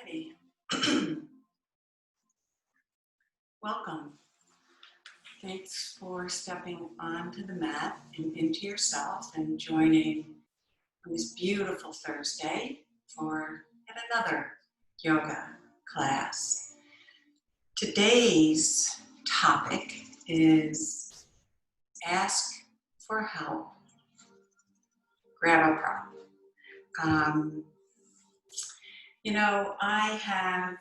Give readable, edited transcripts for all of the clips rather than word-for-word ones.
Alrighty. Welcome. Thanks for stepping onto the mat and into yourself and joining on this beautiful Thursday for yet another yoga class. Today's topic is ask for help, grab a prop. I have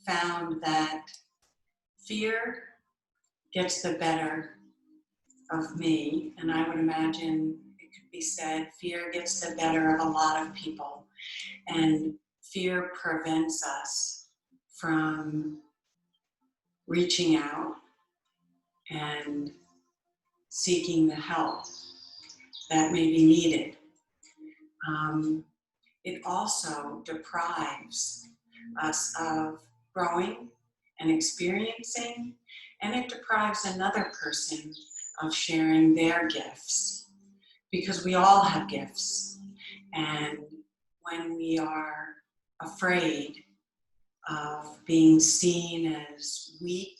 found that fear gets the better of me, and I would imagine it could be said fear gets the better of a lot of people, and fear prevents us from reaching out and seeking the help that may be needed. It also deprives us of growing and experiencing, and it deprives another person of sharing their gifts, because we all have gifts. And when we are afraid of being seen as weak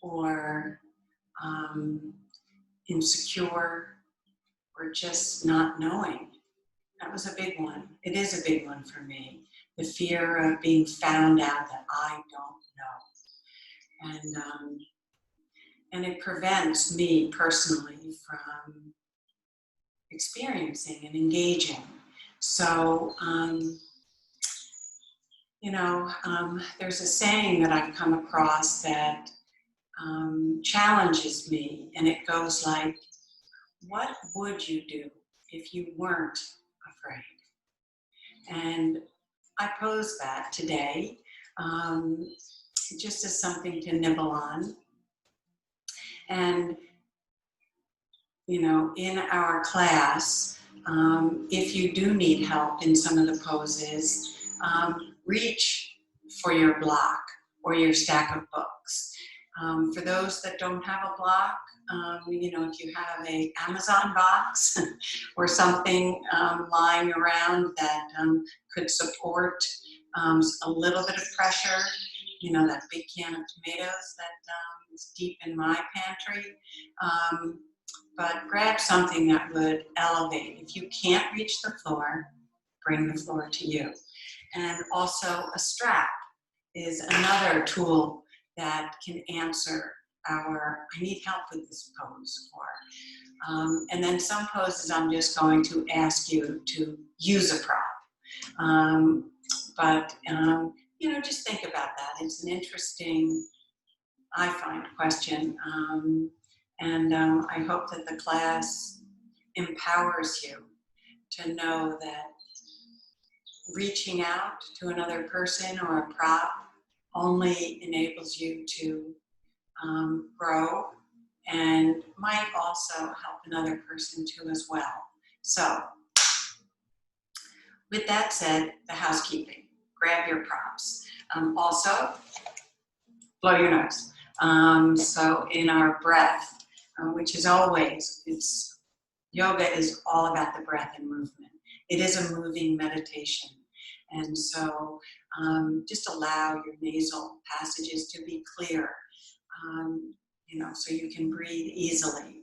or insecure or just not knowing, that was a big one. It is a big one for me. The fear of being found out that I don't know. And it prevents me personally from experiencing and engaging. So, there's a saying that I've come across that challenges me, and it goes like, what would you do if you weren't afraid? And I pose that today just as something to nibble on. And, in our class, if you do need help in some of the poses, reach for your block or your stack of books. For those that don't have a block, if you have an Amazon box or something lying around that could support a little bit of pressure, that big can of tomatoes that is deep in my pantry. But grab something that would elevate. If you can't reach the floor, bring the floor to you. And also a strap is another tool that can answer I need help with this pose for. And then some poses I'm just going to ask you to use a prop. But just think about that. It's an interesting, I find, question. And I hope that the class empowers you to know that reaching out to another person or a prop only enables you to grow, and might also help another person too as well. So, with that said, the housekeeping. Grab your props. Also, blow your nose. So in our breath, which is always, yoga is all about the breath and movement. It is a moving meditation. And so just allow your nasal passages to be clear, so you can breathe easily.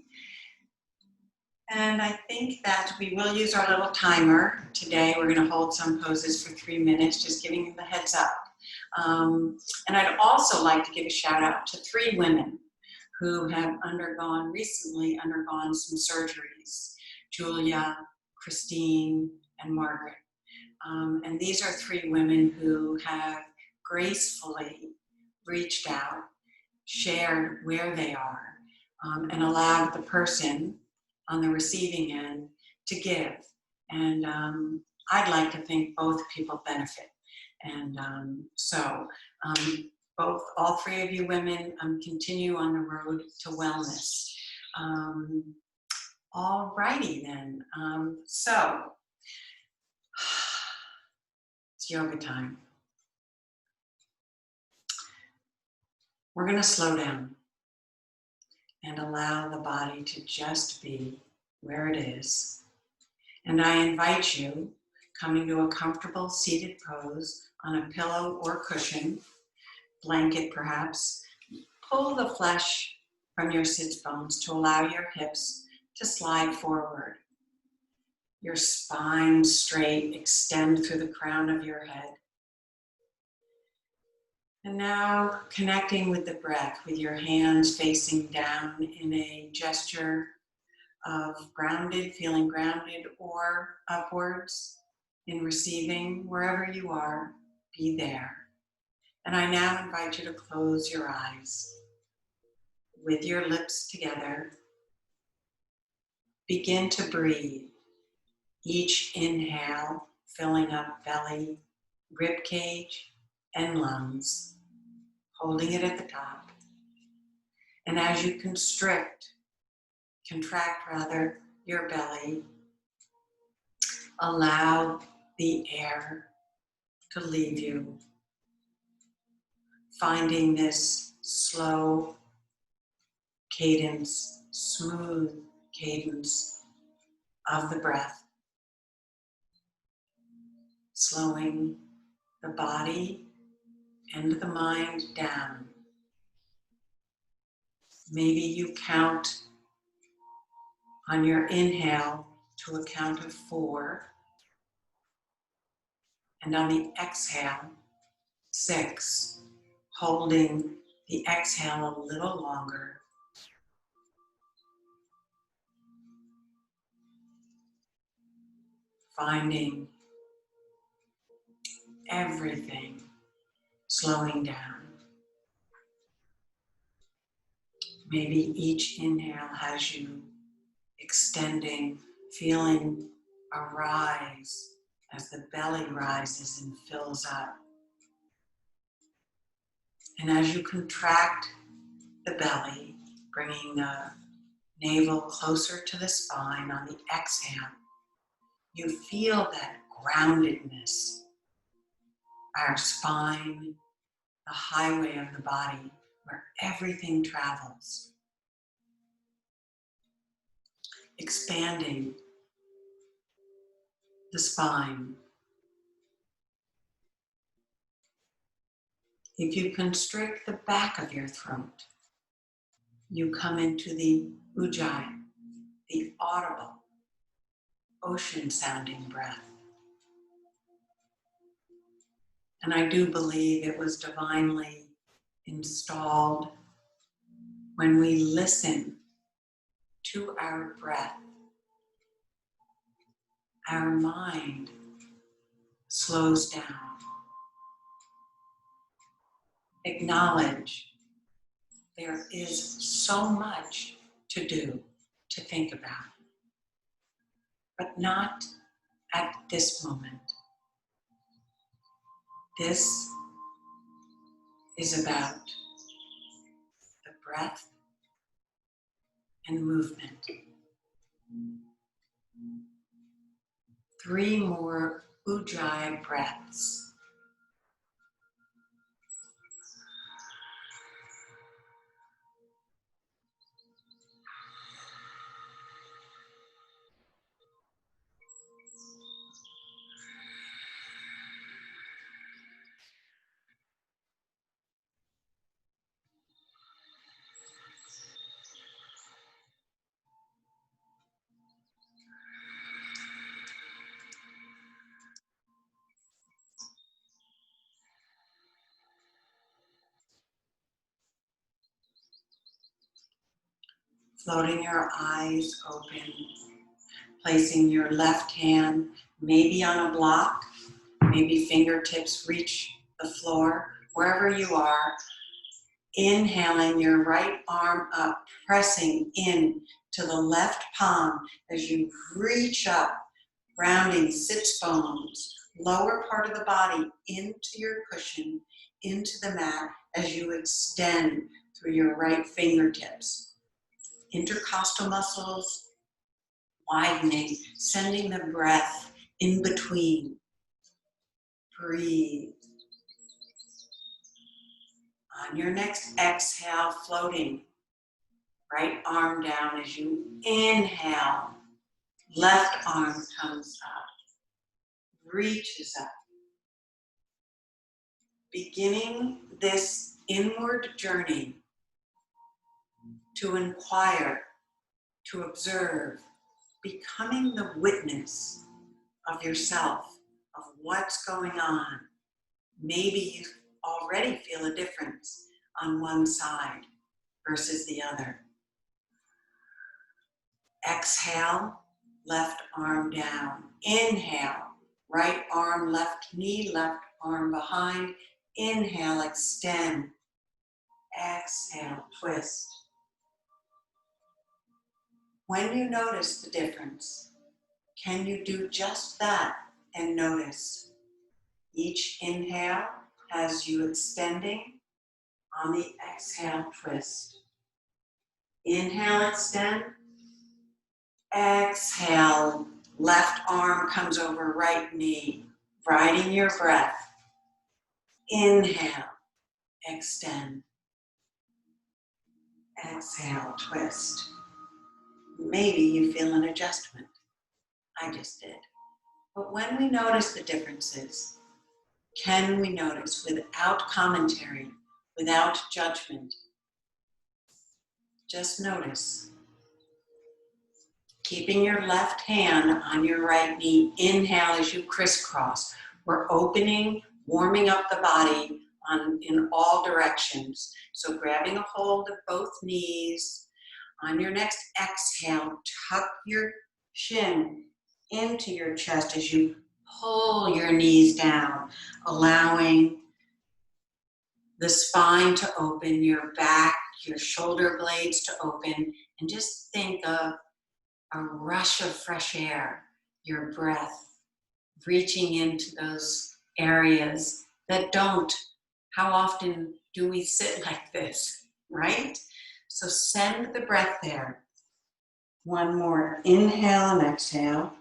And I think that we will use our little timer today. We're going to hold some poses for 3 minutes, just giving you the heads up. And I'd also like to give a shout out to 3 women who have recently undergone some surgeries: Julia, Christine, and Margaret. And these are 3 women who have gracefully reached out, shared where they are, and allowed the person on the receiving end to give. And I'd like to think both people benefit. And all 3 of you women continue on the road to wellness. All righty then. So it's yoga time. We're going to slow down and allow the body to just be where it is And I invite you, coming to a comfortable seated pose on a pillow or cushion, blanket perhaps, pull the flesh from your sits bones to allow your hips to slide forward. Your spine straight, extend through the crown of your head. And now connecting with the breath, with your hands facing down in a gesture of grounded, feeling grounded, or upwards in receiving. Wherever you are, be there. And I now invite you to close your eyes. With your lips together, begin to breathe. Each inhale filling up belly, rib cage, and lungs, holding it at the top. And as you contract your belly, allow the air to leave you, finding this slow cadence, smooth cadence of the breath, slowing the body and the mind down. Maybe you count on your inhale to a count of 4, and on the exhale, 6, holding the exhale a little longer. Finding everything slowing down. Maybe each inhale has you extending, feeling a rise as the belly rises and fills up. And as you contract the belly, bringing the navel closer to the spine on the exhale, you feel that groundedness. Our spine, the highway of the body, where everything travels. Expanding the spine. If you constrict the back of your throat, you come into the ujjayi, the audible, ocean-sounding breath. And I do believe it was divinely installed when we listen to our breath. Our mind slows down. Acknowledge there is so much to do, to think about, but not at this moment. This is about the breath and movement. 3 more ujjayi breaths. Floating your eyes open, placing your left hand maybe on a block, maybe fingertips reach the floor, wherever you are. Inhaling your right arm up, pressing in to the left palm as you reach up, rounding sits bones, lower part of the body into your cushion, into the mat as you extend through your right fingertips. Intercostal muscles widening, sending the breath in between. Breathe. On your next exhale, floating, right arm down as you inhale, Left arm comes up, reaches up. Beginning this inward journey to inquire, to observe, becoming the witness of yourself, of what's going on. Maybe you already feel a difference on one side versus the other. Exhale, left arm down. Inhale, right arm, left knee, left arm behind. Inhale, extend. Exhale, twist. When you notice the difference, can you do just that and notice? Each inhale has you extending. On the exhale, twist. Inhale, extend. Exhale, left arm comes over right knee, riding your breath. Inhale, extend. Exhale, twist. Maybe you feel an adjustment. I just did. But when we notice the differences, can we notice without commentary, without judgment? Just notice. Keeping your left hand on your right knee, inhale as you crisscross. We're opening, warming up the body in all directions. So grabbing a hold of both knees. On your next exhale, tuck your shin into your chest as you pull your knees down, allowing the spine to open, your back, your shoulder blades to open, and just think of a rush of fresh air, your breath, reaching into those areas that don't. How often do we sit like this, right? So send the breath there. One more, inhale and exhale.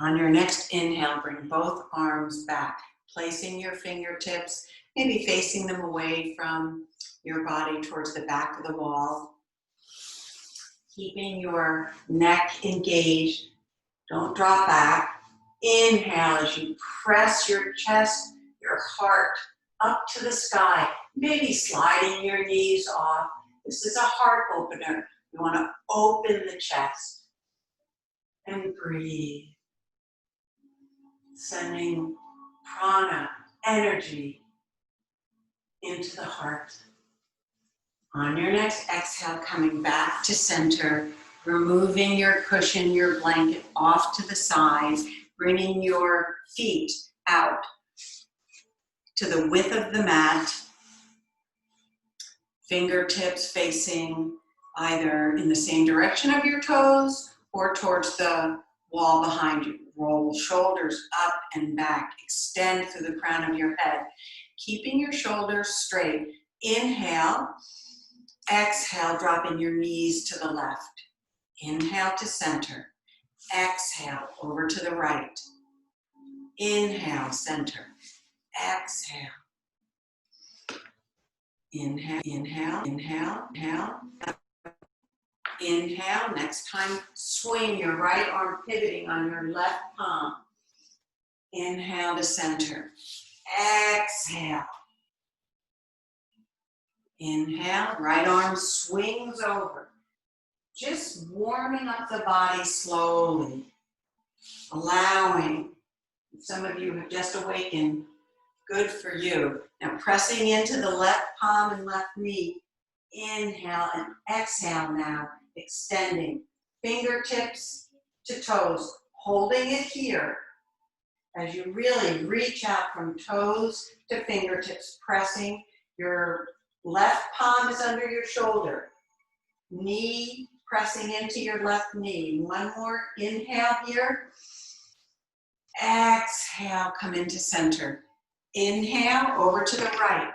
On your next inhale, bring both arms back, placing your fingertips, maybe facing them away from your body towards the back of the wall. Keeping your neck engaged, don't drop back. Inhale as you press your chest, your heart up to the sky, maybe sliding your knees off. This is a heart opener. You want to open the chest and breathe. Sending prana, energy, into the heart. On your next exhale, coming back to center, removing your cushion, your blanket off to the sides, bringing your feet out to the width of the mat, fingertips facing either in the same direction of your toes or towards the wall behind you. Roll shoulders up and back. Extend through the crown of your head. Keeping your shoulders straight. Inhale. Exhale, dropping your knees to the left. Inhale to center. Exhale, over to the right. Inhale, center. Exhale. Inhale, inhale, inhale, inhale. Inhale, next time, swing your right arm pivoting on your left palm. Inhale to center. Exhale. Inhale, right arm swings over. Just warming up the body slowly. Allowing, some of you have just awakened, good for you. Now pressing into the left palm and left knee. Inhale and exhale now. Extending fingertips to toes, holding it here as you really reach out from toes to fingertips, pressing. Your left palm is under your shoulder, knee pressing into your left knee. One more inhale here. Exhale, come into center. Inhale, over to the right.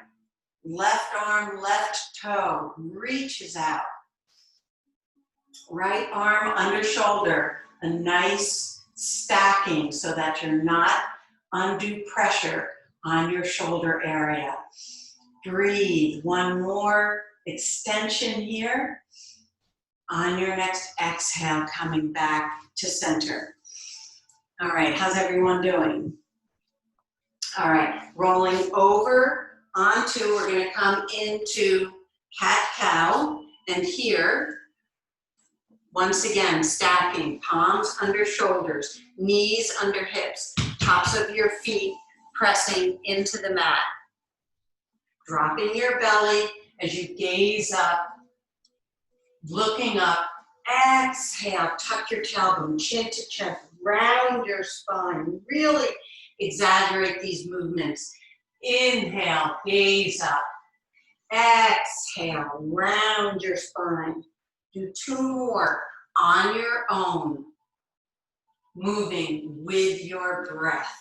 Left arm, left toe reaches out. Right arm under shoulder, a nice stacking so that you're not undue pressure on your shoulder area. Breathe, one more extension here. On your next exhale, coming back to center. All right, how's everyone doing? All right, rolling over onto, we're gonna come into cat-cow, and here, once again, stacking, palms under shoulders, knees under hips, tops of your feet pressing into the mat. Dropping your belly as you gaze up, looking up. Exhale, tuck your tailbone, chin to chest, round your spine. Really exaggerate these movements. Inhale, gaze up. Exhale, round your spine. Do 2 more on your own, moving with your breath.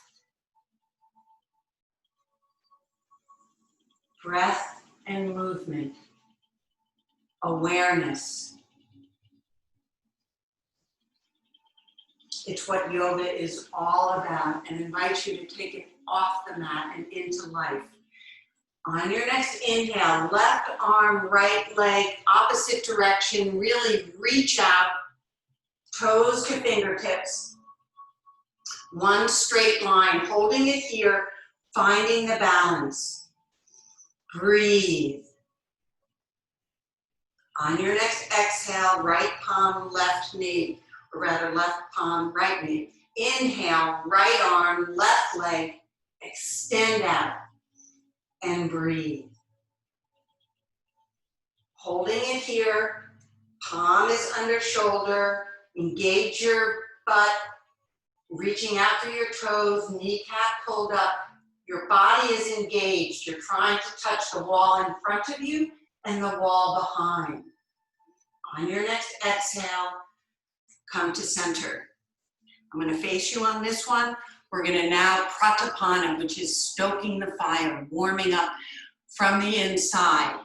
Breath and movement. Awareness. It's what yoga is all about, and invites you to take it off the mat and into life. On your next inhale, left arm, right leg, opposite direction. Really reach out, toes to fingertips. One straight line, holding it here, finding the balance. Breathe. On your next exhale, right palm, left knee, or rather left palm, right knee. Inhale, right arm, left leg, extend out and breathe. Holding it here, palm is under shoulder, engage your butt, reaching out through your toes, kneecap pulled up. Your body is engaged. You're trying to touch the wall in front of you and the wall behind. On your next exhale, come to center. I'm going to face you on this one. We're going to now pratapana, which is stoking the fire, warming up from the inside.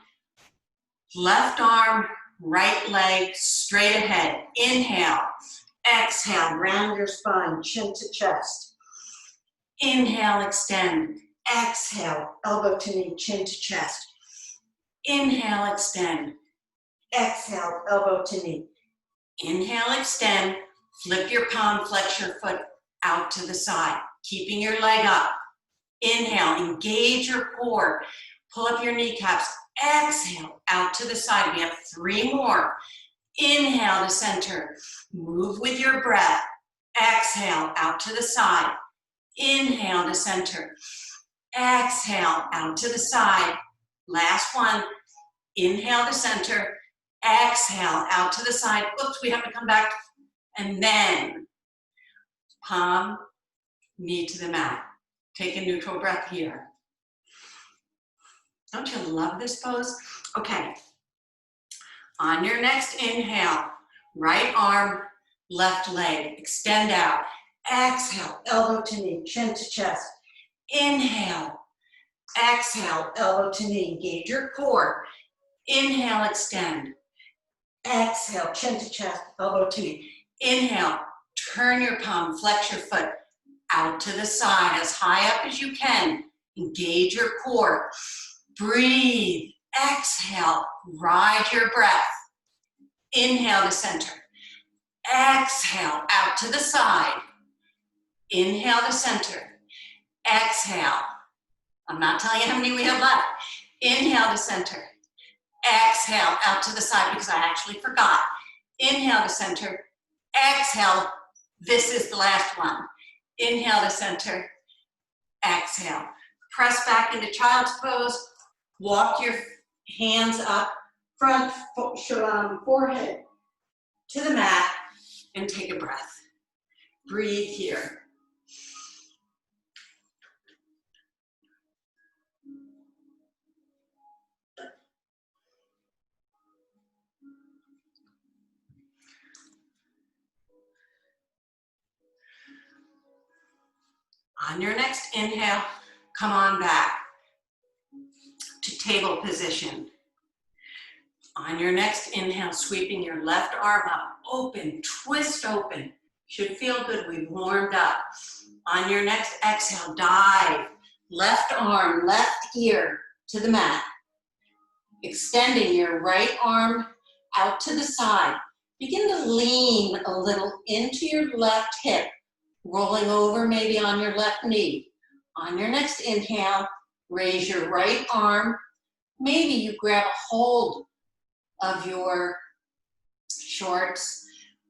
Left arm, right leg, straight ahead. Inhale, exhale, round your spine, chin to chest. Inhale, extend. Exhale, elbow to knee, chin to chest. Inhale, extend. Exhale, elbow to knee. Inhale, extend. Flip your palm, flex your foot out to the side, keeping your leg up. Inhale, engage your core. Pull up your kneecaps. Exhale, out to the side. We have 3 more. Inhale to center. Move with your breath. Exhale, out to the side. Inhale to center. Exhale, out to the side. Last one. Inhale to center. Exhale, out to the side. Oops, we have to come back. And then palm, knee to the mat. Take a neutral breath here. Don't you love this pose? Okay. On your next inhale, right arm, left leg, extend out. Exhale, elbow to knee, chin to chest. Inhale, exhale, elbow to knee, engage your core. Inhale, extend. Exhale, chin to chest, elbow to knee. Inhale, turn your palm, flex your foot out to the side as high up as you can. Engage your core. Breathe. Exhale, ride your breath. Inhale to center. Exhale, out to the side. Inhale to center. Exhale. I'm not telling you how many we have left. Inhale to center. Exhale, out to the side because I actually forgot. Inhale to center. Exhale. This is the last one. Inhale to center. Exhale. Press back into child's pose. Walk your hands up, front, forehead to the mat, and take a breath. Breathe here. On your next inhale, come on back to table position. On your next inhale, sweeping your left arm up, open, twist open. Should feel good, we've warmed up. On your next exhale, dive, left arm, left ear to the mat. Extending your right arm out to the side. Begin to lean a little into your left hip, rolling over maybe on your left knee. On your next inhale, raise your right arm. Maybe you grab a hold of your shorts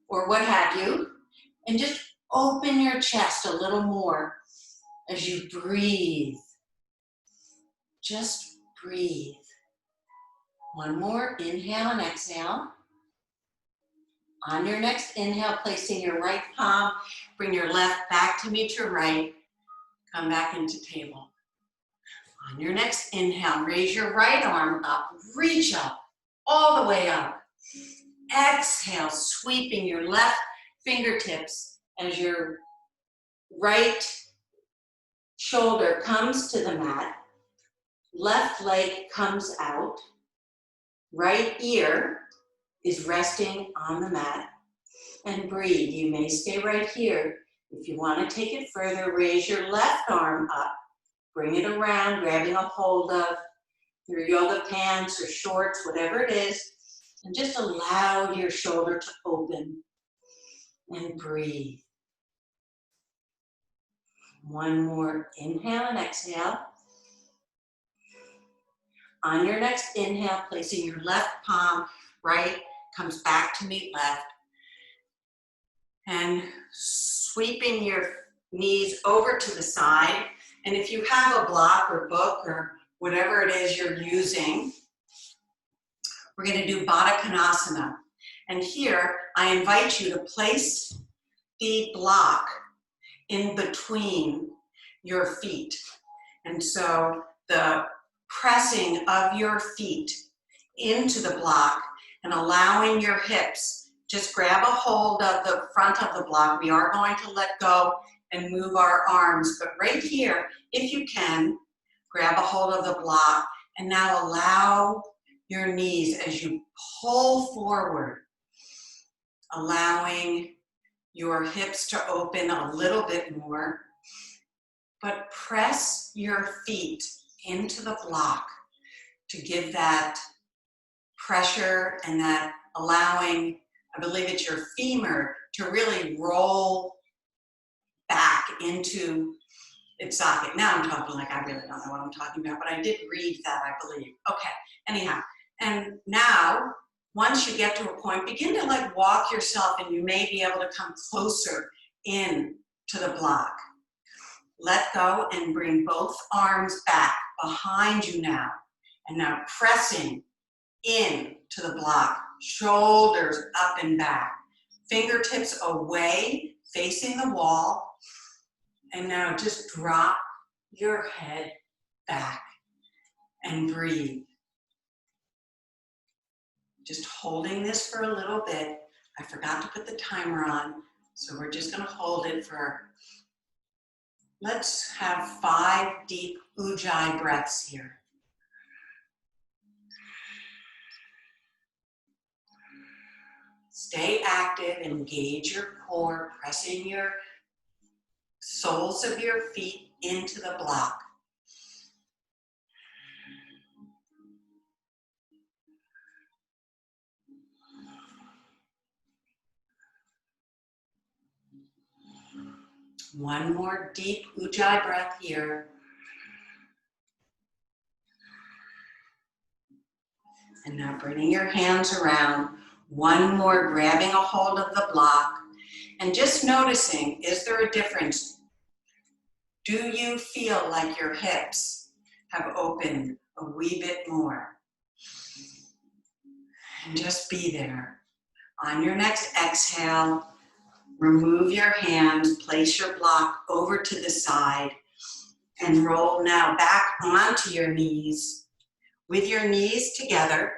or what have you, and just open your chest a little more as you breathe. Just breathe. One more, inhale and exhale. On your next inhale, placing your right palm, bring your left back to meet your right. Come back into table. On your next inhale, raise your right arm up, reach up, all the way up. Exhale, sweeping your left fingertips as your right shoulder comes to the mat. Left leg comes out. Right ear is resting on the mat. And breathe. You may stay right here. If you want to take it further, raise your left arm up. Bring it around, grabbing a hold of your yoga pants or shorts, whatever it is, and just allow your shoulder to open and breathe. One more inhale and exhale. On your next inhale, placing your left palm right comes back to meet left. And sweeping your knees over to the side. And if you have a block or book or whatever it is you're using, we're going to do Baddha Konasana. And here, I invite you to place the block in between your feet. And so the pressing of your feet into the block and allowing your hips, just grab a hold of the front of the block. We are going to let go and move our arms, but right here, if you can, grab a hold of the block and now allow your knees as you pull forward, allowing your hips to open a little bit more, but press your feet into the block to give that pressure and that allowing, I believe it's your femur, to really roll back into its socket. Now I'm talking like I really don't know what I'm talking about, but I did read that, I believe. Okay, anyhow. And now, once you get to a point, begin to like walk yourself and you may be able to come closer in to the block. Let go and bring both arms back behind you now. And now pressing in to the block, shoulders up and back, fingertips away, facing the wall. And now just drop your head back and breathe. Just holding this for a little bit. I forgot to put the timer on, so we're just going to hold it for, let's have 5 deep Ujjayi breaths here. Stay active, engage your core, pressing your soles of your feet into the block. One more deep Ujjayi breath here. And now bringing your hands around. One more, grabbing a hold of the block. And just noticing, is there a difference? Do you feel like your hips have opened a wee bit more? And just be there. On your next exhale, remove your hands, place your block over to the side, and roll now back onto your knees with your knees together,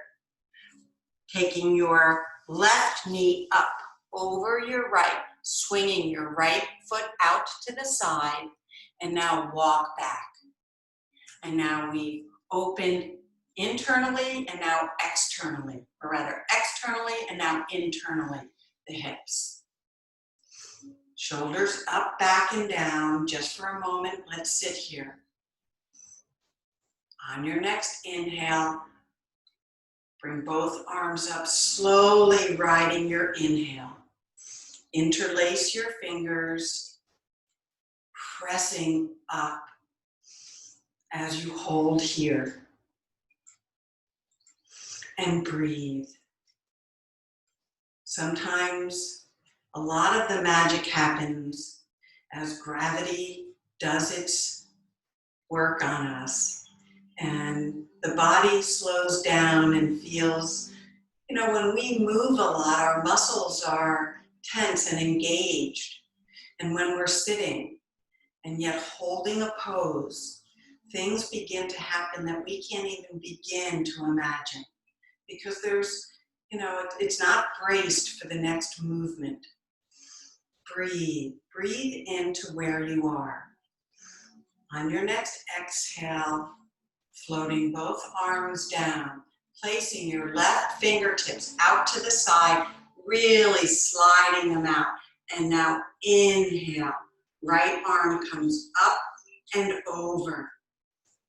taking your left knee up over your right, swinging your right foot out to the side, and now walk back. And now we opened internally and now externally, or rather externally and now internally, the hips. Shoulders up, back, and down. Just for a moment, let's sit here. On your next inhale, Bring both arms up, slowly riding your inhale. Interlace your fingers, pressing up as you hold here. And breathe. Sometimes a lot of the magic happens as gravity does its work on us. And the body slows down and feels, when we move a lot, our muscles are tense and engaged. And when we're sitting and yet holding a pose, things begin to happen that we can't even begin to imagine. Because there's, it's not braced for the next movement. Breathe. Breathe into where you are. On your next exhale, floating both arms down, placing your left fingertips out to the side, really sliding them out. And now inhale. Right arm comes up and over.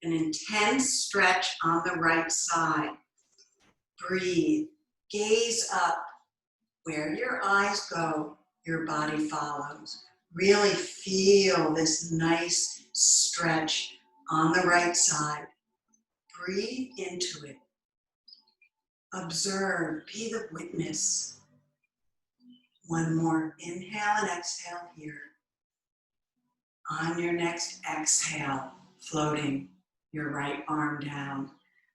An intense stretch on the right side. Breathe. Gaze up. Where your eyes go, your body follows. Really feel this nice stretch on the right side. Breathe into it. Observe. Be the witness. One more inhale and exhale here. On your next exhale, floating your right arm down.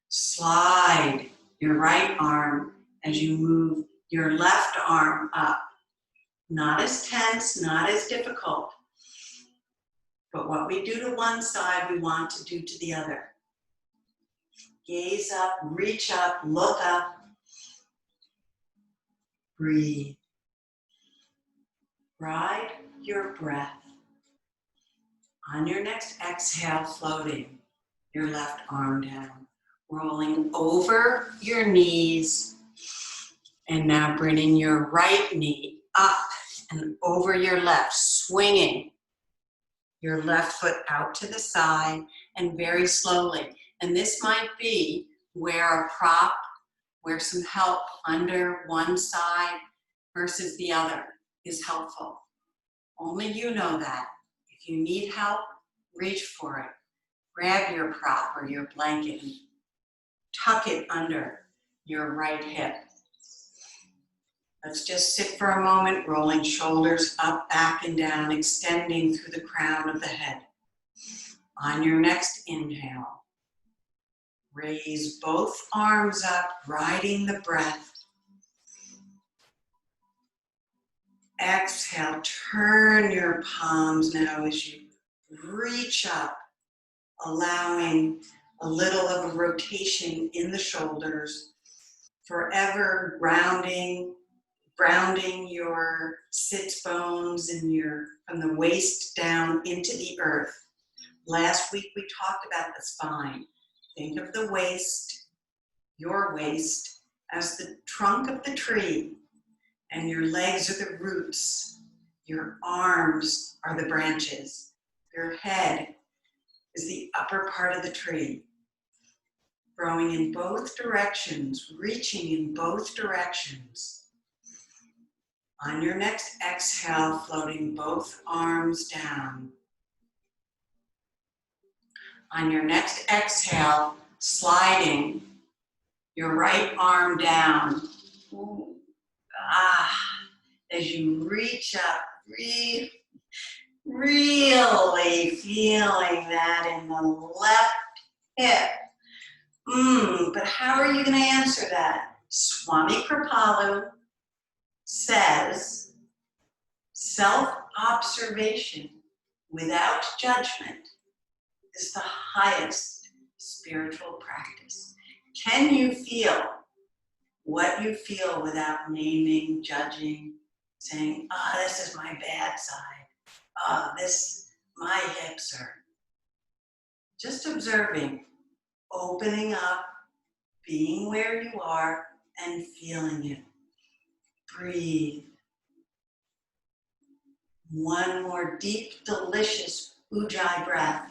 Slide your right arm as you move your left arm up. Not as tense, not as difficult. But what we do to one side, we want to do to the other. Gaze up, reach up, look up. Breathe. Ride your breath. On your next exhale, floating your left arm down. Rolling over your knees. And now bringing your right knee up and over your left, swinging your left foot out to the side and very slowly. And this might be where a prop, where some help under one side versus the other is helpful. Only you know that. If you need help, reach for it. Grab your prop or your blanket and tuck it under your right hip. Let's just sit for a moment, rolling shoulders up, back, and down, extending through the crown of the head. On your next inhale, raise both arms up, riding the breath. Exhale, turn your palms now as you reach up, allowing a little of a rotation in the shoulders, forever grounding your sits bones and from the waist down into the earth. Last week we talked about the spine. Think of the waist, your waist, as the trunk of the tree, and your legs are the roots. Your arms are the branches. Your head is the upper part of the tree. Growing in both directions, reaching in both directions. On your next exhale, floating both arms down. On your next exhale, sliding your right arm down. Ooh. As you reach up, really feeling that in the left hip. But how are you going to answer that? Swami Kripalu says, self-observation without judgment is the highest spiritual practice. Can you feel what you feel without naming, judging, saying, this is my bad side. My hips are. Just observing, opening up, being where you are, and feeling it. Breathe. One more deep, delicious Ujjayi breath.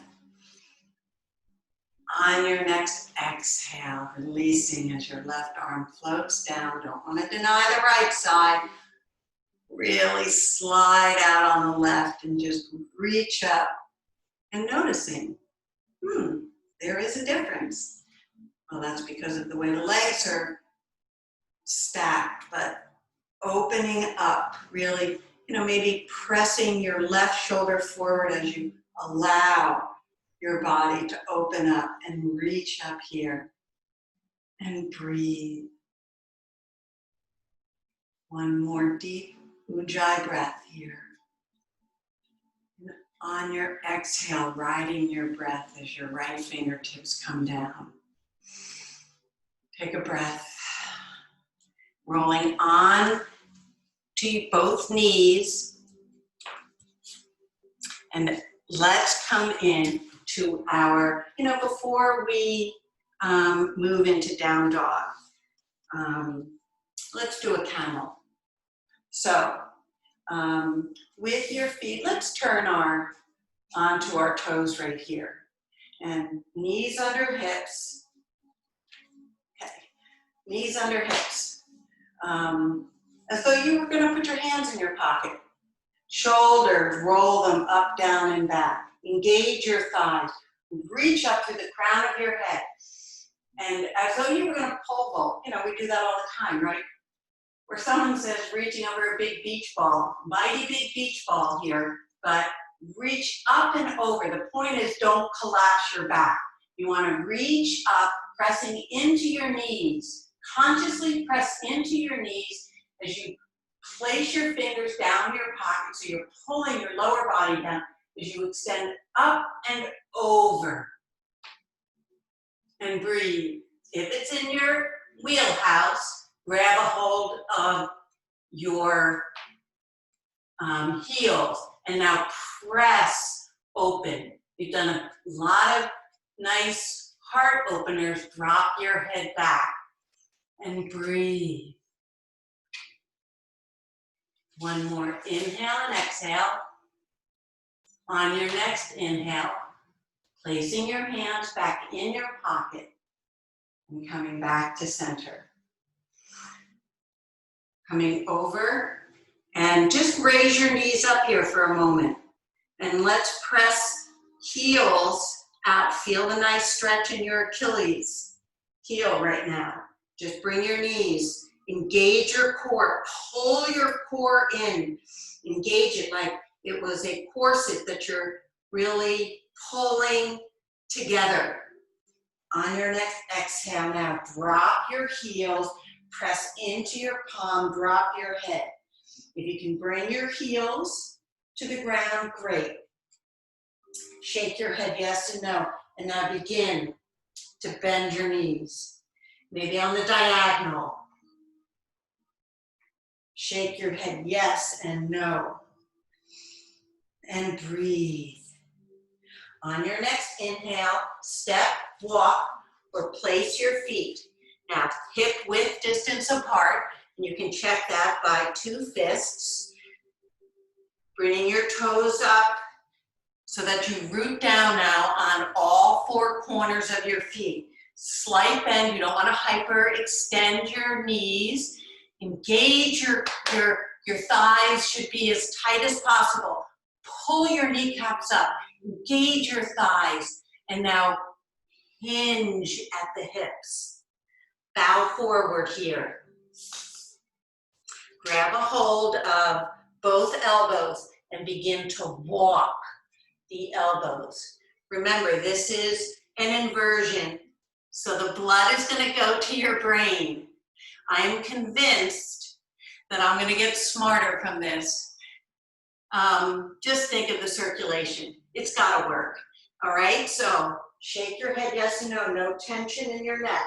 On your next exhale, releasing as your left arm floats down. Don't want to deny the right side. Really slide out on the left and just reach up and noticing, there is a difference. Well, that's because of the way the legs are stacked, but opening up, really, maybe pressing your left shoulder forward as you allow your body to open up and reach up here and breathe. One more deep Ujjayi breath here. And on your exhale, riding your breath as your right fingertips come down. Take a breath. Rolling on to both knees. And let's come in to our, before we move into down dog, let's do a camel. So with your feet, let's turn onto our toes right here. And knees under hips. Okay, knees under hips. As though you were gonna put your hands in your pocket. Shoulders, roll them up, down, and back. Engage your thighs. Reach up to the crown of your head. And as though you were gonna pole vault. We do that all the time, right? Where someone says reaching over a big beach ball, mighty big beach ball here, but reach up and over. The point is don't collapse your back. You wanna reach up, pressing into your knees. Consciously press into your knees as you place your fingers down your pocket, so you're pulling your lower body down as you extend up and over. And breathe. If it's in your wheelhouse, grab a hold of your heels and now press open. You've done a lot of nice heart openers. Drop your head back and breathe. One more inhale and exhale. On your next inhale, placing your hands back in your pocket and coming back to center. Coming over and just raise your knees up here for a moment. And let's press heels out. Feel the nice stretch in your Achilles heel right now. Just bring your knees. Engage your core, pull your core in. Engage it like it was a corset that you're really pulling together. On your next exhale now, drop your heels, press into your palm, drop your head. If you can bring your heels to the ground, great. Shake your head yes and no, and now begin to bend your knees. Maybe on the diagonal. Shake your head yes and no. And breathe. On your next inhale, step, walk, or place your feet. Now, hip width distance apart, and you can check that by 2 fists. Bringing your toes up so that you root down now on all 4 corners of your feet. Slight bend, you don't want to hyperextend your knees. Engage your thighs should be as tight as possible. Pull your kneecaps up, engage your thighs, and now hinge at the hips. Bow forward here. Grab a hold of both elbows and begin to walk the elbows. Remember, this is an inversion, so the blood is going to go to your brain. I am convinced that I'm going to get smarter from this. Just think of the circulation. It's got to work. All right, so shake your head yes and no, no tension in your neck.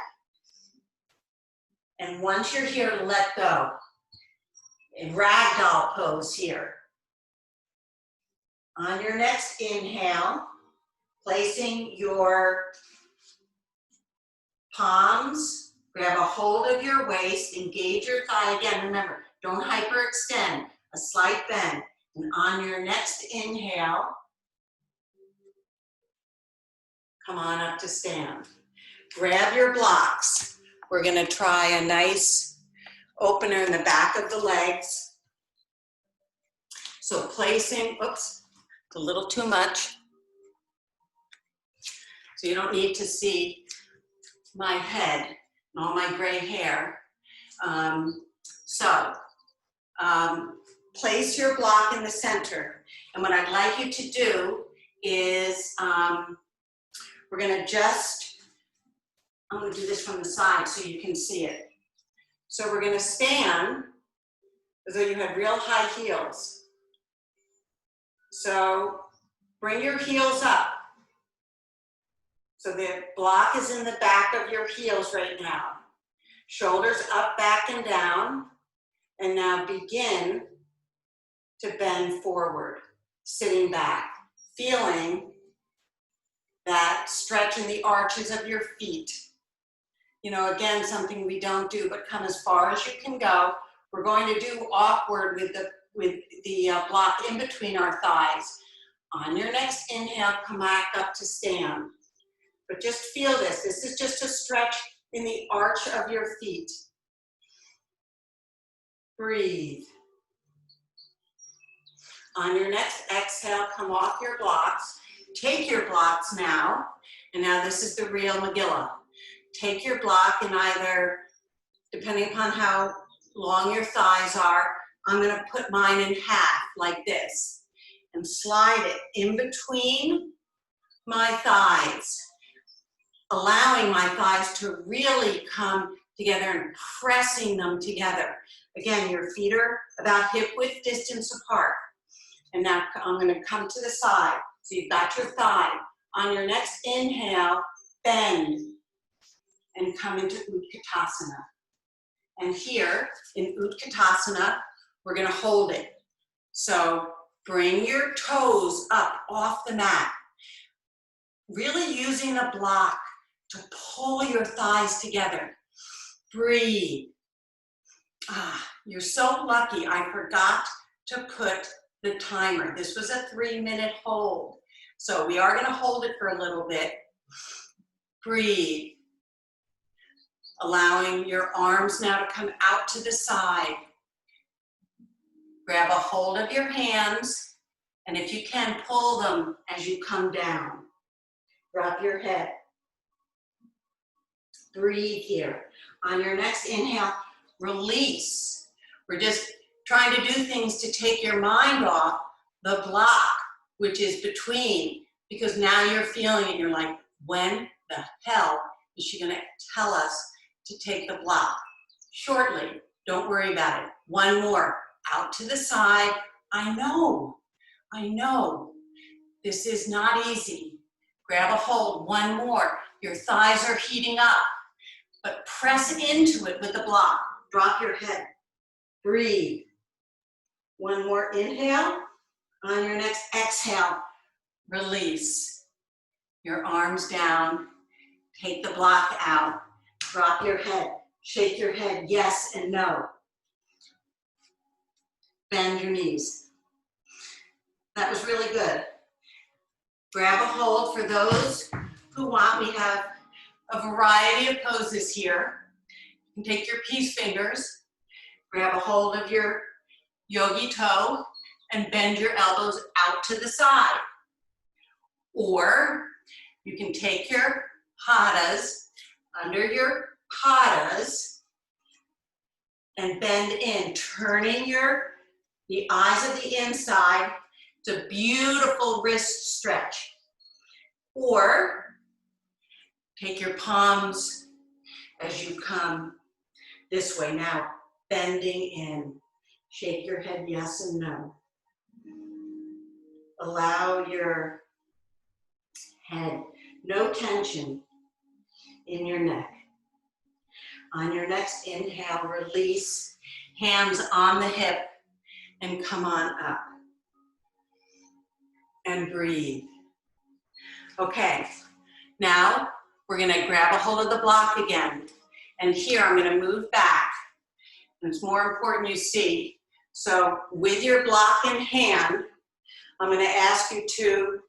And once you're here, let go. A ragdoll pose here. On your next inhale, placing your palms, grab a hold of your waist, engage your thigh. Again, remember, don't hyperextend, a slight bend. And on your next inhale, Come on up to stand. Grab your blocks. We're gonna try a nice opener in the back of the legs. So placing, oops, it's a little too much. So you don't need to see my head and all my gray hair. Place your block in the center. And what I'd like you to do is, we're gonna I'm gonna do this from the side so you can see it. So we're gonna stand as though you had real high heels. So bring your heels up. So the block is in the back of your heels right now. Shoulders up, back, and down. And now begin to bend forward, sitting back, feeling that stretch in the arches of your feet. You know, again, something we don't do, but come as far as you can go. We're going to do awkward with the block in between our thighs. On your next inhale, come back up to stand. But just feel this. This is just a stretch in the arch of your feet. Breathe. On your next exhale, come off your blocks. Take your blocks now, and now this is the real Megillah. Take your block and either, depending upon how long your thighs are, I'm gonna put mine in half like this and slide it in between my thighs, allowing my thighs to really come together and pressing them together. Again, your feet are about hip width distance apart. And now I'm gonna come to the side. So you've got your thigh. On your next inhale, bend and come into Utkatasana. And here in Utkatasana, we're gonna hold it. So bring your toes up off the mat. Really using the block to pull your thighs together. Breathe. You're so lucky. I forgot to put the timer. This was a 3-minute hold. So we are gonna hold it for a little bit. Breathe. Allowing your arms now to come out to the side. Grab a hold of your hands, and if you can, pull them as you come down. Drop your head. Breathe here. On your next inhale, release. We're just trying to do things to take your mind off the block, which is between, because now you're feeling it. You're like, when the hell is she gonna tell us to take the block? Shortly, don't worry about it. One more, out to the side. I know, this is not easy. Grab a hold, one more. Your thighs are heating up, but press into it with the block. Drop your head, breathe. One more inhale. On your next exhale, release. Your arms down, take the block out, drop your head, shake your head, yes and no. Bend your knees. That was really good. Grab a hold for those who want. We have a variety of poses here. You can take your peace fingers, grab a hold of your yogi toe, and bend your elbows out to the side. Or you can take your padas under your padas and bend in, turning the eyes of the inside. It's a beautiful wrist stretch. Or take your palms as you come this way. Now, bending in. Shake your head yes and no. Allow your head, no tension in your neck. On your next inhale, release, hands on the hip, and come on up. And breathe. Okay, now we're gonna grab a hold of the block again. And here I'm gonna move back. And it's more important you see. So with your block in hand, I'm gonna ask you to,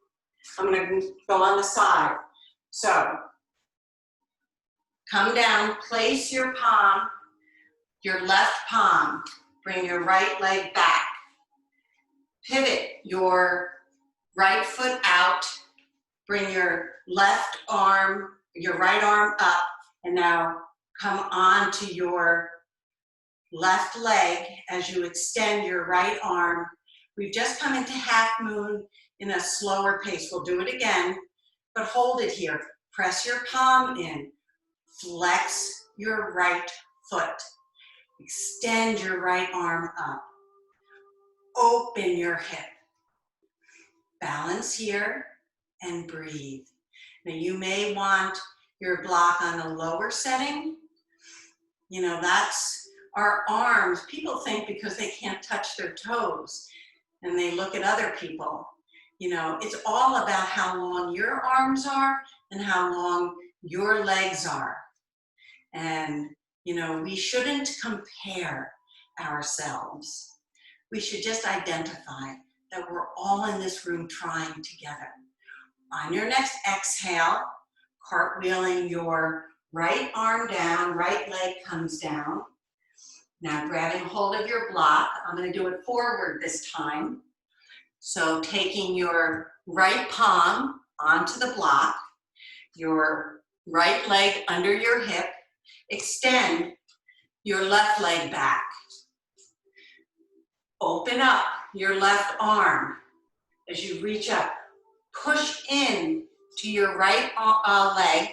I'm gonna go on the side. So, come down, place your palm, your left palm, bring your right leg back. Pivot your right foot out, bring your left arm, your right arm up, and now come on to your left leg as you extend your right arm. We've just come into half moon in a slower pace. We'll do it again, but hold it here. Press your palm in, flex your right foot, extend your right arm up, open your hip, balance here, and breathe. Now you may want your block on a lower setting. You know, that's our arms. People think because they can't touch their toes and they look at other people. You know, it's all about how long your arms are and how long your legs are. And, you know, we shouldn't compare ourselves. We should just identify that we're all in this room trying together. On your next exhale, cartwheeling your right arm down, right leg comes down. Now grabbing hold of your block, I'm going to do it forward this time. So taking your right palm onto the block, your right leg under your hip, extend your left leg back. Open up your left arm as you reach up. Push in to your right leg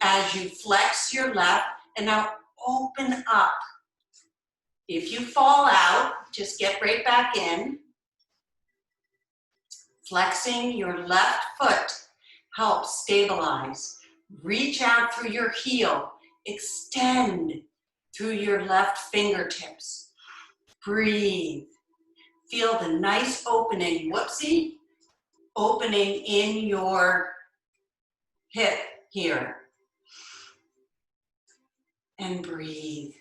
as you flex your left, and now open up. If you fall out, just get right back in. Flexing your left foot helps stabilize. Reach out through your heel. Extend through your left fingertips. Breathe. Feel the nice opening, whoopsie, opening in your hip here. And breathe.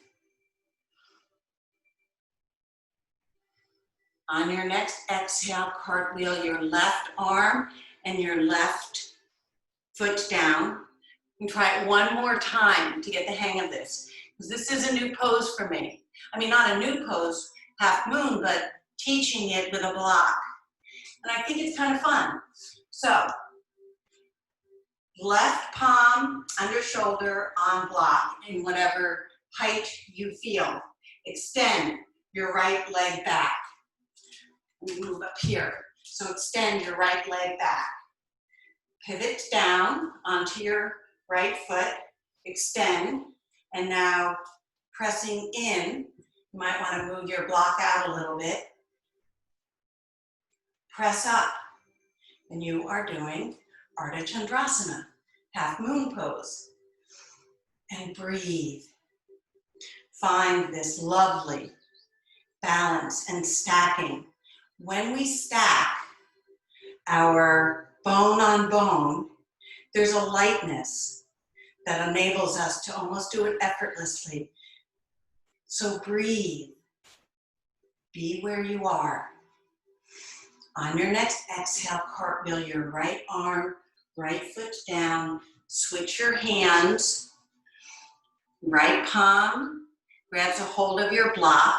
On your next exhale, cartwheel your left arm and your left foot down. And try it one more time to get the hang of this. Because this is a new pose for me. I mean, not a new pose, half moon, but teaching it with a block. And I think it's kind of fun. So, left palm under shoulder on block in whatever height you feel. Extend your right leg back. We move up here. So extend your right leg back. Pivot down onto your right foot. Extend. And now pressing in. You might want to move your block out a little bit. Press up. And you are doing Ardha Chandrasana, half moon pose. And breathe. Find this lovely balance and stacking. When we stack our bone on bone, there's a lightness that enables us to almost do it effortlessly. So breathe. Be where you are. On your next exhale, cartwheel your right arm, right foot down. Switch your hands. Right palm grabs a hold of your block.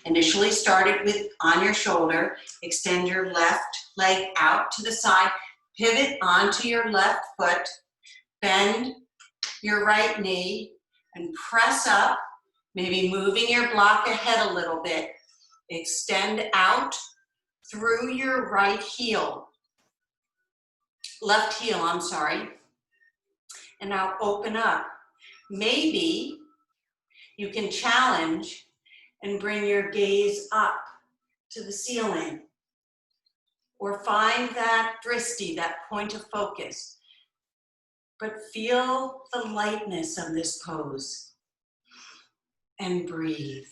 Initially started with on your shoulder. Extend your left leg out to the side. Pivot onto your left foot. Bend your right knee and press up, maybe moving your block ahead a little bit. Extend out through your right heel. Left heel, I'm sorry. And now open up. Maybe you can challenge and bring your gaze up to the ceiling. Or find that drishti, that point of focus. But feel the lightness of this pose. And breathe.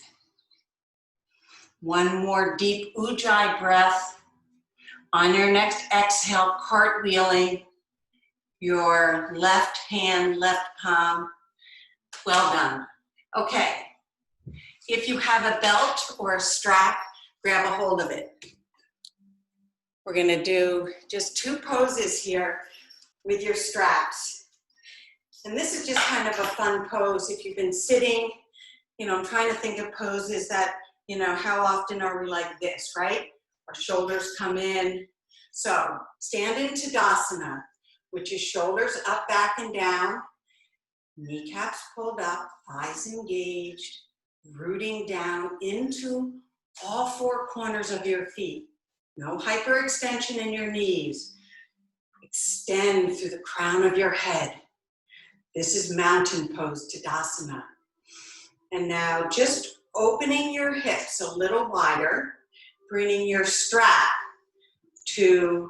One more deep ujjayi breath. On your next exhale, cartwheeling your left hand, left palm. Well done. Okay. If you have a belt or a strap, grab a hold of it. We're going to do just 2 poses here. with your straps. And this is just kind of a fun pose if you've been sitting. You know, I'm trying to think of poses that, you know, how often are we like this, right? Our shoulders come in. So stand in Tadasana, which is shoulders up, back, and down, kneecaps pulled up, thighs engaged, rooting down into all four corners of your feet. No hyperextension in your knees. Extend through the crown of your head. This is mountain pose, Tadasana. And now just opening your hips a little wider, bringing your strap to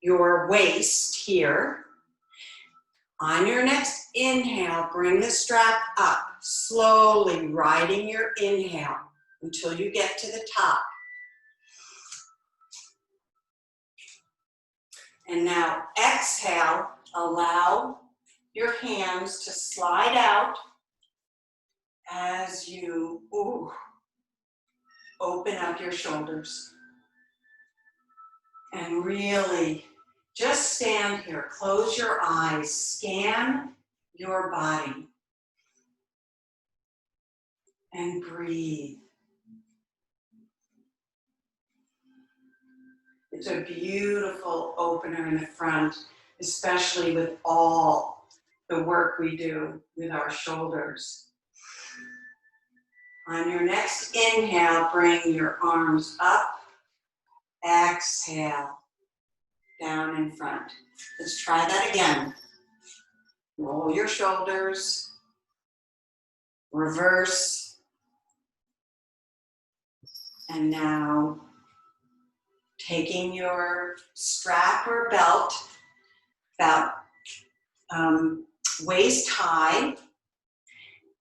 your waist here. On your next inhale, bring the strap up, slowly riding your inhale until you get to the top. And now exhale, allow your hands to slide out as you open up your shoulders. And really just stand here, close your eyes, scan your body, and breathe. It's a beautiful opener in the front, especially with all the work we do with our shoulders. On your next inhale, bring your arms up. Exhale, down in front. Let's try that again. Roll your shoulders. Reverse. And now, taking your strap or belt about waist high,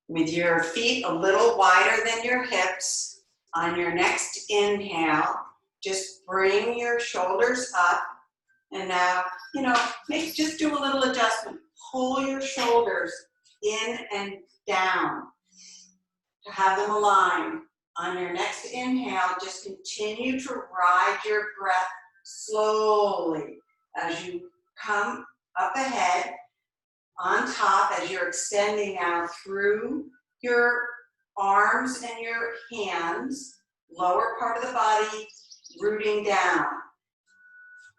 with your feet a little wider than your hips. On your next inhale, just bring your shoulders up. And now, you know, just do a little adjustment. Pull your shoulders in and down to have them align. On your next inhale, just continue to ride your breath slowly as you come up ahead, on top, as you're extending out through your arms and your hands, lower part of the body, rooting down.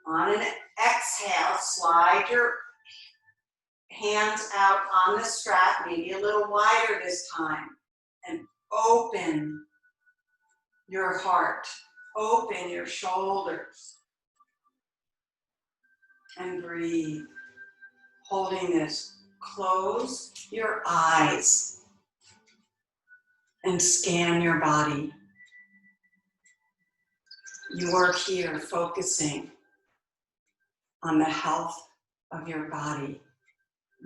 On an exhale, slide your hands out on the strap, maybe a little wider this time, and open your heart, open your shoulders, and breathe. Holding this, close your eyes and scan your body. You are here focusing on the health of your body,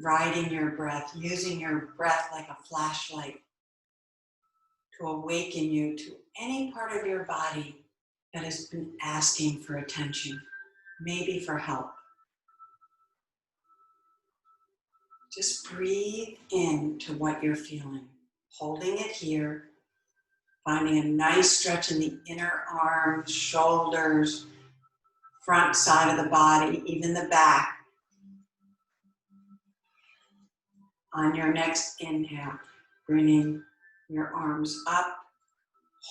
riding your breath, using your breath like a flashlight to awaken you to any part of your body that has been asking for attention, maybe for help. Just breathe into what you're feeling, holding it here, finding a nice stretch in the inner arms, shoulders, front side of the body, even the back. On your next inhale, bringing your arms up,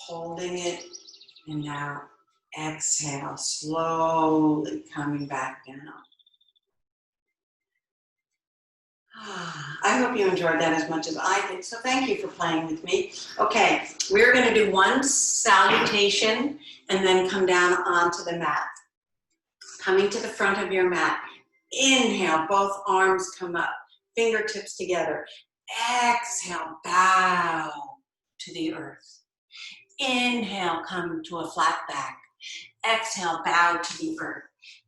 holding it, and now exhale, slowly coming back down. I hope you enjoyed that as much as I did, so thank you for playing with me. Okay, we're going to do one salutation and then come down onto the mat. Coming to the front of your mat. Inhale, both arms come up, fingertips together. Exhale, bow to the earth. Inhale, come to a flat back. Exhale, bow to the earth.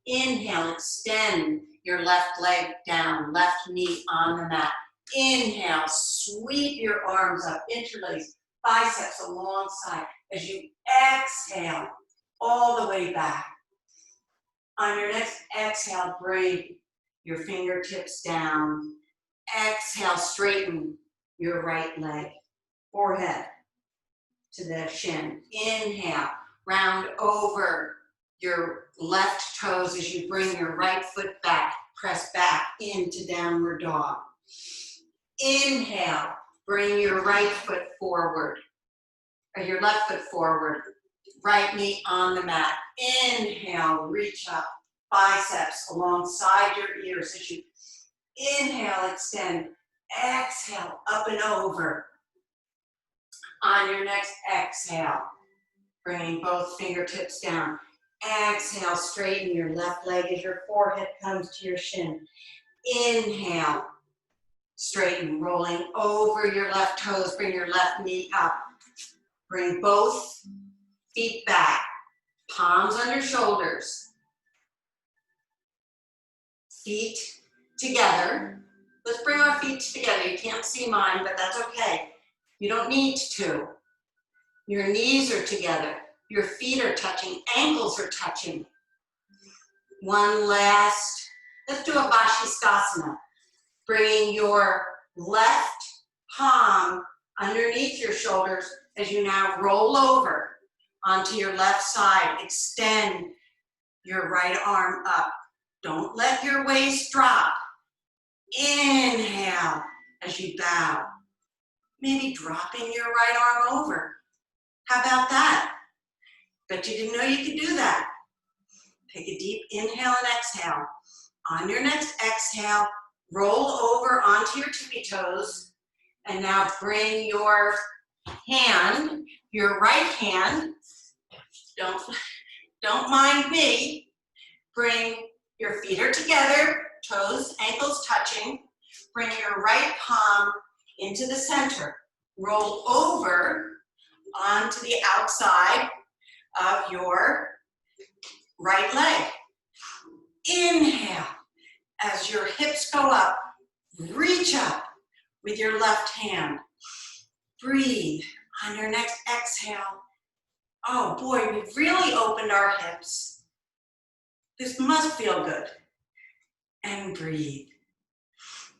Inhale, extend your left leg down, left knee on the mat. Inhale, sweep your arms up, interlace biceps alongside as you exhale all the way back. On your next exhale, bring your fingertips down. Exhale, straighten your right leg, forehead to the shin. Inhale, round over your left toes as you bring your right foot back. press back into downward dog. Inhale, bring your right foot forward, or your left foot forward, right knee on the mat. Inhale, reach up, biceps alongside your ears as you inhale, extend. Exhale, up and over. On your next exhale, bringing both fingertips down. Exhale, straighten your left leg as your forehead comes to your shin. Inhale, straighten, rolling over your left toes. Bring your left knee up. Bring both feet back, palms under shoulders. Feet together. Let's bring our feet together. You can't see mine, but that's okay. You don't need to. Your knees are together. Your feet are touching. Ankles are touching. One last. Let's do a Vashisthasana. Bringing your left palm underneath your shoulders as you now roll over onto your left side. Extend your right arm up. Don't let your waist drop. Inhale as you bow. Maybe dropping your right arm over. How about that? Bet you didn't know you could do that. Take a deep inhale and exhale. On your next exhale, roll over onto your tippy toes. And now bring your hand, your right hand, don't mind me. Bring your feet are together, toes, ankles touching. Bring your right palm into the center. Roll over onto the outside of your right leg. Inhale. As your hips go up, reach up with your left hand. Breathe. On your next exhale. Oh boy, we've really opened our hips. This must feel good. And breathe.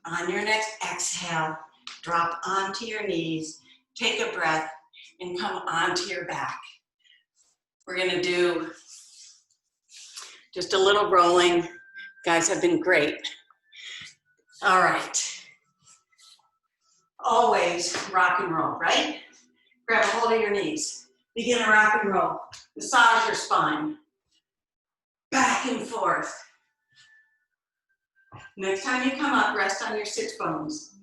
On your next exhale, drop onto your knees, take a breath, and come onto your back. We're gonna do just a little rolling. You guys have been great. All right. Always rock and roll, right? Grab a hold of your knees. Begin a rock and roll. Massage your spine. Back and forth. Next time you come up, rest on your sits bones.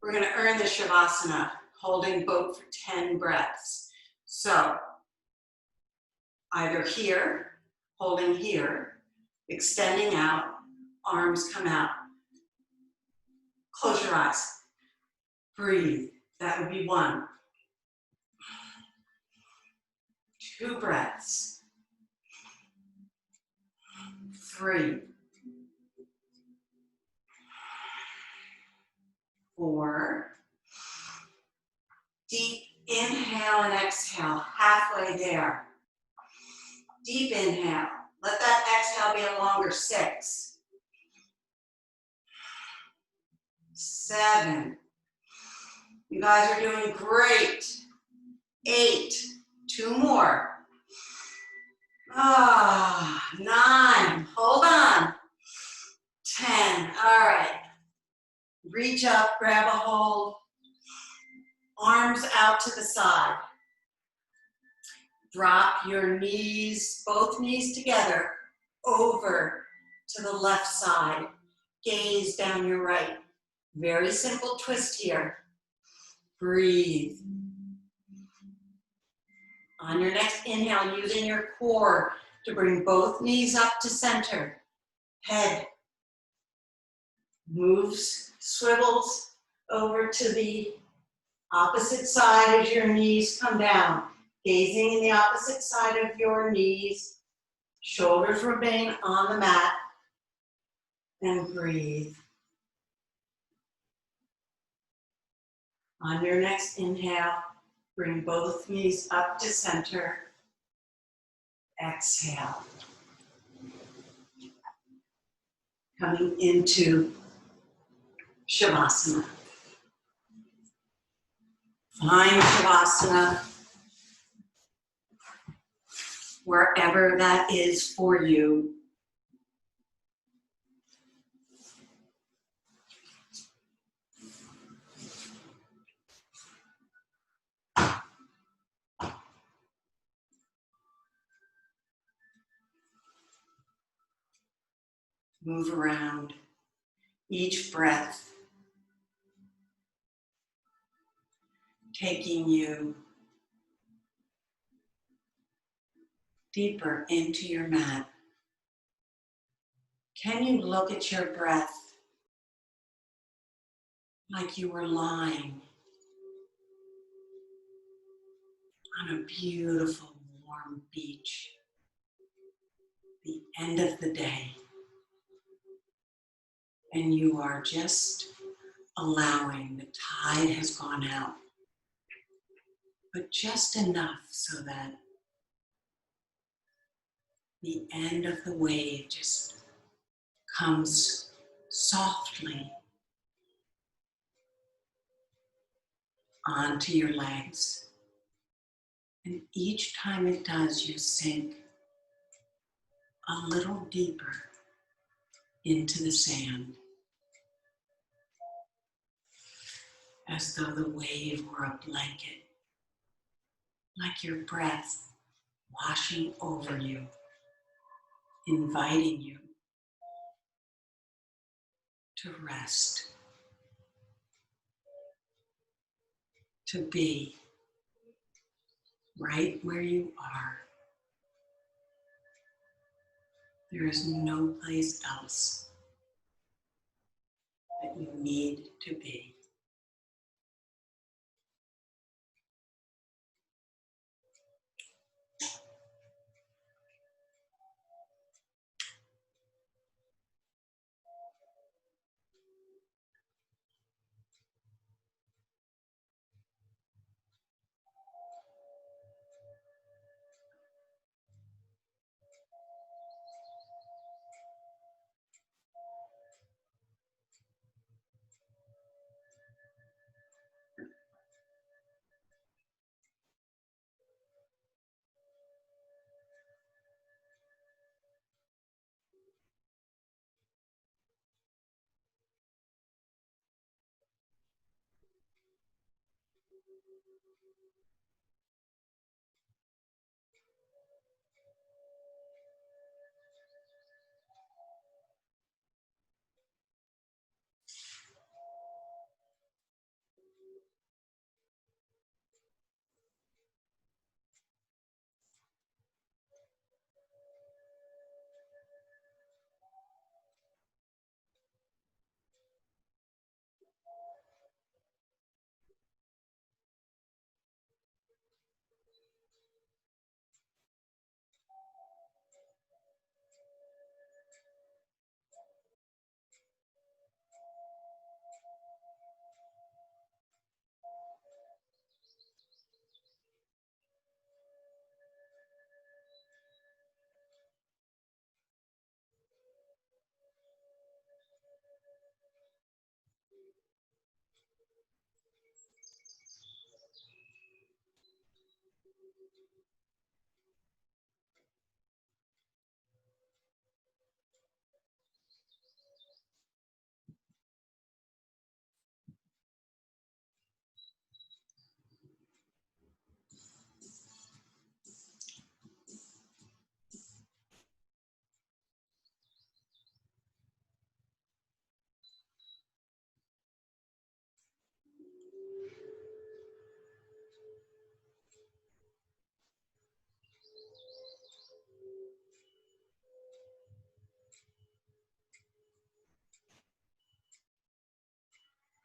We're gonna earn the Shavasana, holding boat for 10 breaths. So, either here, holding here, extending out, arms come out. Close your eyes. Breathe. That would be 1. 2 breaths. 3. 4. Deep inhale and exhale, halfway there. Deep inhale. Let that exhale be a longer 6. 7. You guys are doing great. 8. 2 more. 9. Hold on. 10. All right. Reach up, grab a hold. Arms out to the side. Drop your knees, both knees together, over to the left side. Gaze down your right. Very simple twist here. Breathe. On your next inhale, using your core to bring both knees up to center. Head moves, swivels over to the opposite side as your knees come down. Gazing in the opposite side of your knees. Shoulders remain on the mat. And breathe. On your next inhale, bring both knees up to center. Exhale. Coming into Shavasana. Find Shavasana wherever that is for you. move around. Each breath taking you deeper into your mat. Can you look at your breath like you were lying on a beautiful warm beach, the end of the day, and you are just allowing, the tide has gone out, but just enough so that the end of the wave just comes softly onto your legs. And each time it does, you sink a little deeper into the sand, as though the wave were a blanket, like your breath washing over you, inviting you to rest, to be right where you are. There is no place else that you need to be.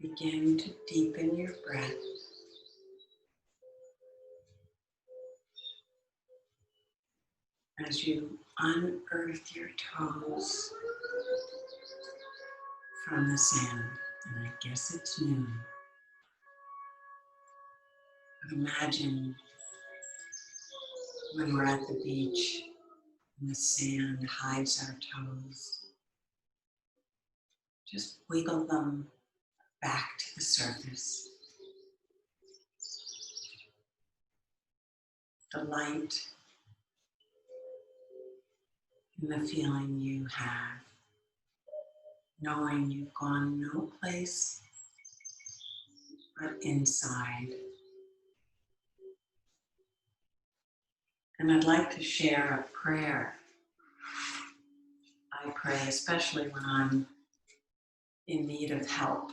Begin to deepen your breath as you unearth your toes from the sand. And I guess it's noon. But imagine when we're at the beach and the sand hides our toes. Just wiggle them back to the surface. The light and the feeling you have, knowing you've gone no place but inside. And I'd like to share a prayer I pray, especially when I'm in need of help.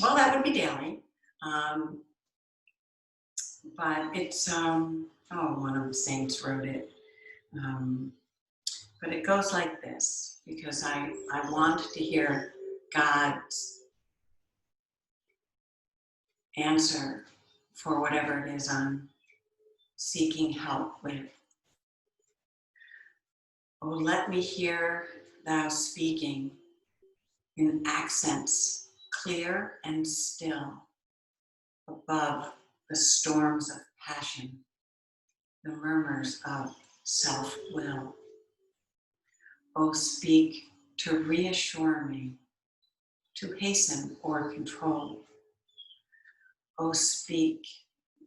Well, that would be daily. But it's, one of the saints wrote it. But it goes like this, because I want to hear God's answer for whatever it is I'm seeking help with. Oh, let me hear thou speaking in accents clear and still, above the storms of passion, the murmurs of self-will. Oh, speak to reassure me, to hasten or control. Oh, speak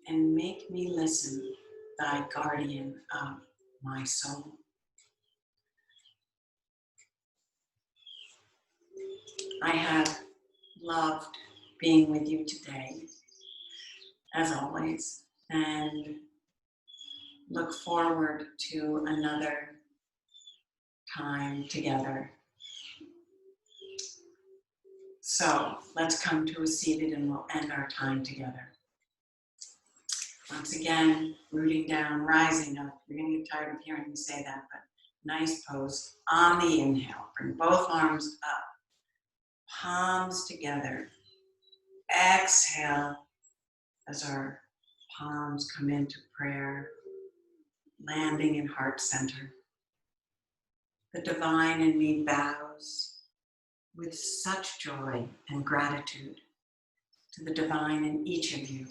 and make me listen, thy guardian of my soul. I have loved being with you today, as always, and look forward to another time together. So let's come to a seated and we'll end our time together. Once again, rooting down, rising up. You're going to get tired of hearing me say that, but nice pose. On the inhale, bring both arms up, palms together. Exhale as our palms come into prayer, landing in heart center. The divine in me bows with such joy and gratitude to the divine in each of you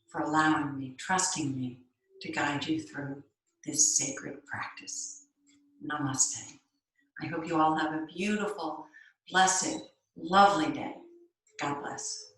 for allowing me, trusting me to guide you through this sacred practice. Namaste. I hope you all have a beautiful, blessed, lovely day. God bless.